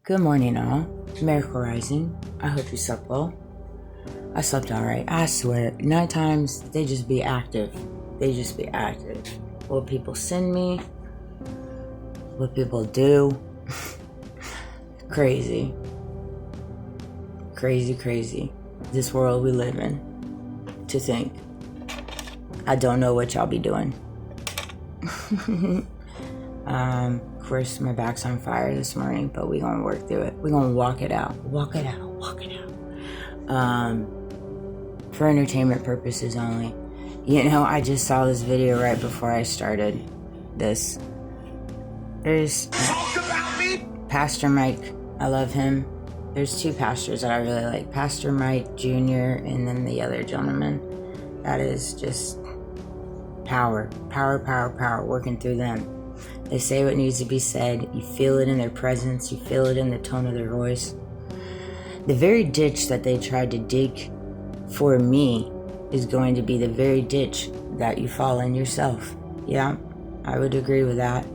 Good morning, all. Miracle Rising. I hope you slept well. I slept all right. I swear, night times, they just be active. They just be active. What people send me, what people do. Crazy. Crazy. This world we live in. To think. I don't know what y'all be doing. Of course, my back's on fire this morning, but we're gonna work through it. We're gonna walk it out. For entertainment purposes only. You know, I just saw this video right before I started this. There's Pastor Mike. I love him. There's two pastors that I really like. Pastor Mike Jr. and then the other gentleman. That is just power working through them. They say what needs to be said. You feel it in their presence. You feel it in the tone of their voice. The very ditch that they tried to dig for me is going to be the very ditch that you fall in yourself. Yeah, I would agree with that.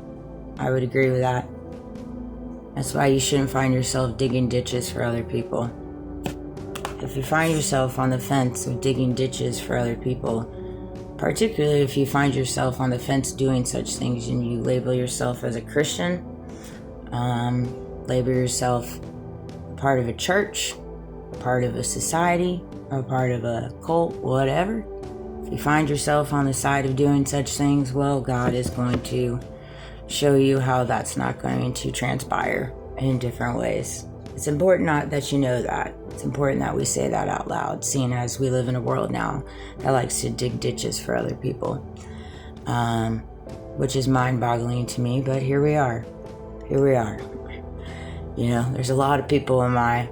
That's why you shouldn't find yourself digging ditches for other people. If you find yourself on the fence of digging ditches for other people, particularly if you find yourself on the fence doing such things and you label yourself as a Christian, label yourself part of a church, part of a society, or part of a cult, whatever. If you find yourself on the side of doing such things, well, God is going to show you how that's not going to transpire in different ways. It's important that you know that. It's important that we say that out loud, seeing as we live in a world now that likes to dig ditches for other people, which is mind-boggling to me, but here we are. You know, there's a lot of people in my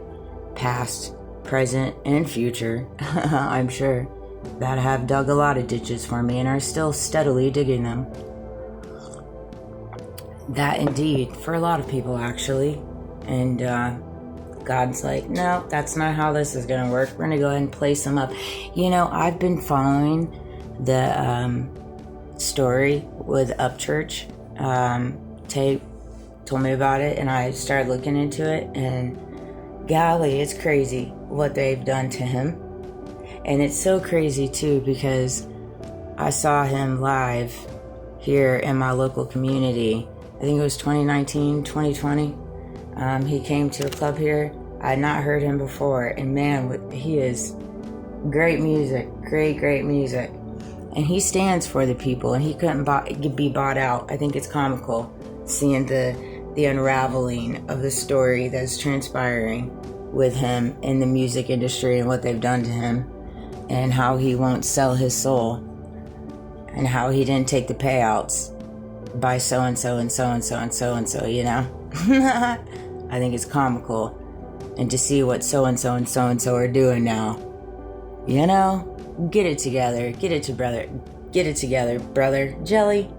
past, present, and future, I'm sure, that have dug a lot of ditches for me and are still steadily digging them. That indeed, for a lot of people, actually. And God's like, no, that's not how this is going to work. We're going to go ahead and place them up. You know, I've been following the story with Upchurch. Tate told me about it, and I started looking into it. And golly, it's crazy what they've done to him. And it's so crazy, too, because I saw him live here in my local community. I think it was 2019, 2020. He came to a club here. I had not heard him before, and man, he is great music, great music. And he stands for the people, and he couldn't be bought out. I think it's comical seeing the unraveling of the story that's transpiring with him in the music industry and what they've done to him, and how he won't sell his soul, and how he didn't take the payouts by so-and-so, you know? I think it's comical. And to see what so-and-so and so-and-so are doing now. You know? Get it together, brother. Jelly,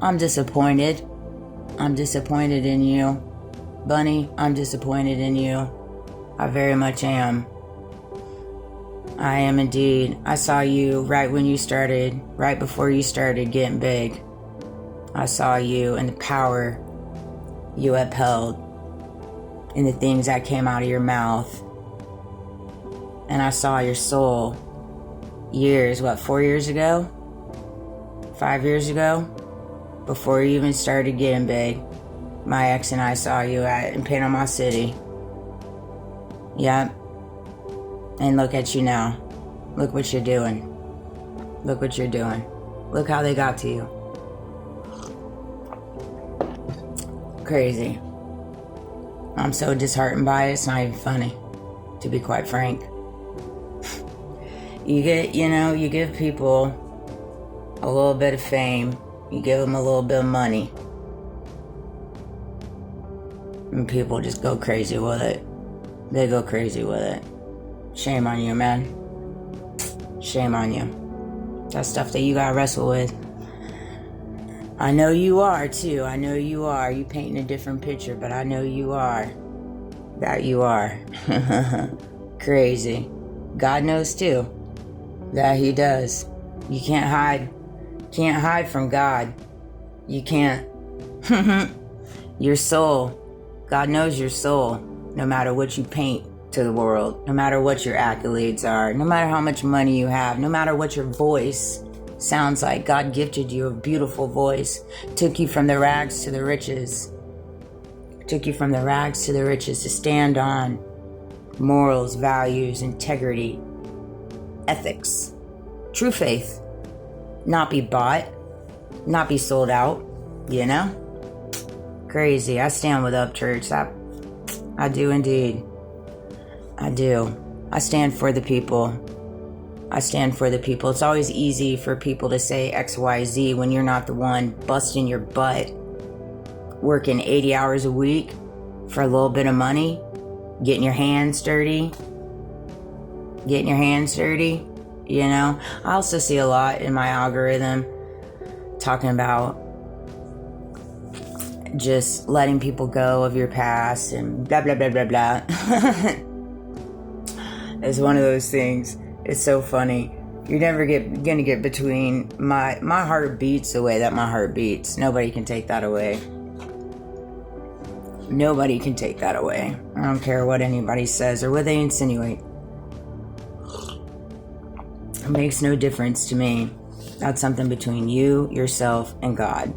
I'm disappointed in you. Bunny, I'm disappointed in you. I very much am. I am indeed. I saw you right before you started getting big. I saw you and the power you upheld in the things that came out of your mouth. And I saw your soul 4 years ago? 5 years ago? Before you even started getting big. My ex and I saw you in Panama City. Yep. And look at you now. Look what you're doing. Look how they got to you. Crazy. I'm so disheartened by it, it's not even funny, to be quite frank. You give people a little bit of fame, you give them a little bit of money, and people just go crazy with it. They go crazy with it. Shame on you, man. Shame on you. That's stuff that you gotta wrestle with. I know you are, too. You painting a different picture, but I know you are. That you are. Crazy. God knows, too. That he does. You can't hide from God. You can't. Your soul God knows your soul, no matter what you paint to the world, no matter what your accolades are, no matter how much money you have, no matter what your voice sounds like. God gifted you a beautiful voice, took you from the rags to the riches, took you from the rags to the riches to stand on morals, values, integrity, ethics, true faith, not be bought, not be sold out, you know? Crazy. I stand with Upchurch. I do indeed. I do. I stand for the people. I stand for the people. It's always easy for people to say XYZ when you're not the one busting your butt, working 80 hours a week for a little bit of money, getting your hands dirty, you know? I also see a lot in my algorithm talking about just letting people go of your past and blah, blah, blah, blah, blah. It's one of those things. It's so funny. You're never gonna get between my heart beats the way that my heart beats. Nobody can take that away. Nobody can take that away. I don't care what anybody says or what they insinuate. It makes no difference to me. That's something between you, yourself, and God.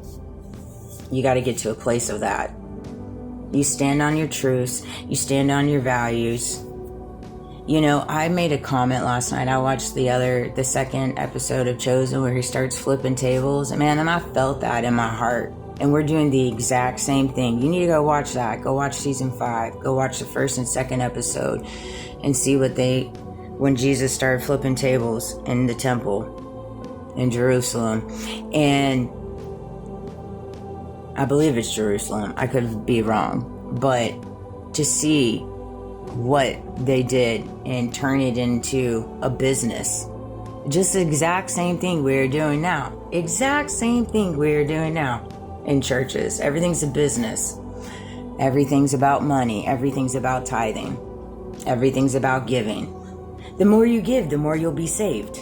You got to get to a place of that. You stand on your truths. You stand on your values. You know, I made a comment last night. I watched the second episode of Chosen where he starts flipping tables. Man, and I felt that in my heart. And we're doing the exact same thing. You need to go watch that. Go watch season 5. Go watch the first and second episode and see when Jesus started flipping tables in the temple in Jerusalem. And I believe it's Jerusalem. I could be wrong. But to see what they did and turn it into a business. Just the exact same thing we're doing now. Exact same thing we're doing now in churches. Everything's a business. Everything's about money. Everything's about tithing. Everything's about giving. The more you give, the more you'll be saved.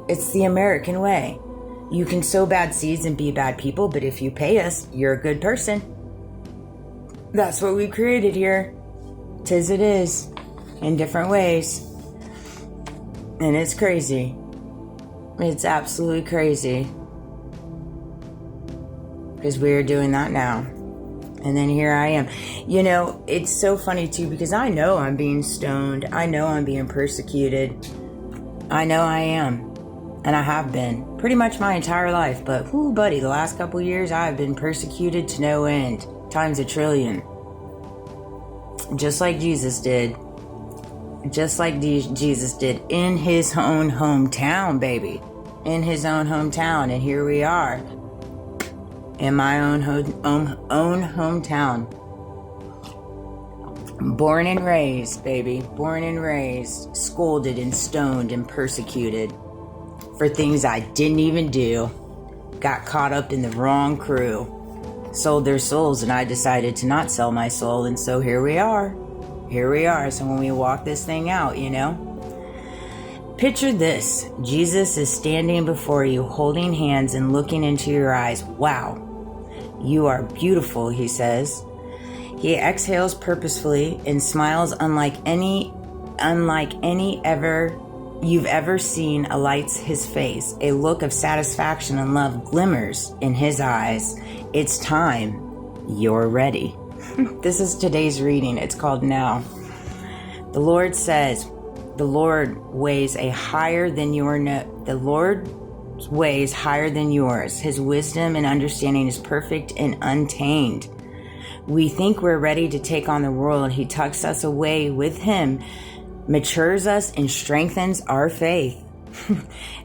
It's the American way. You can sow bad seeds and be bad people, but if you pay us, you're a good person. That's what we created here. 'Tis it is. In different ways. And it's crazy. It's absolutely crazy. Because we're doing that now. And then here I am. You know, it's so funny too, because I know I'm being stoned. I know I'm being persecuted. I know I am. And I have been pretty much my entire life. But, whoo, buddy, the last couple years, I've been persecuted to no end. Times a trillion. Just like Jesus did. Just like Jesus did in his own hometown, baby. In his own hometown. And here we are. In my own hometown. Born and raised, baby. Born and raised. Scolded and stoned and persecuted. For things I didn't even do. Got caught up in the wrong crew. Sold their souls, and I decided to not sell my soul, and so here we are. Here we are. So when we walk this thing out, you know. Picture this. Jesus is standing before you, holding hands and looking into your eyes. Wow. You are beautiful, he says. He exhales purposefully and smiles unlike any you've ever seen alights his face. A look of satisfaction and love glimmers in his eyes. It's time. You're ready. This is today's reading. It's called Now. The Lord says, the Lord weighs higher than yours. His wisdom and understanding is perfect and untamed. We think we're ready to take on the world. He tucks us away with him, matures us, and strengthens our faith.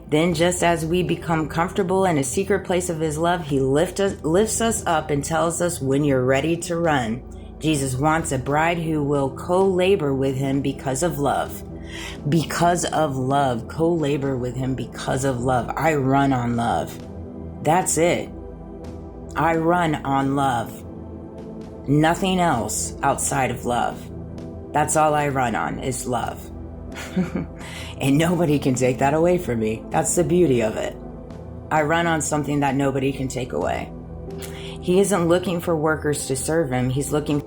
Then, just as we become comfortable in a secret place of his love, he lifts us up and tells us when you're ready to run. Jesus wants a bride who will co-labor with him because of love. Because of love. Co-labor with him because of love. I run on love. That's it. I run on love. Nothing else outside of love. That's all I run on is love. And nobody can take that away from me. That's the beauty of it. I run on something that nobody can take away. He isn't looking for workers to serve him. He's looking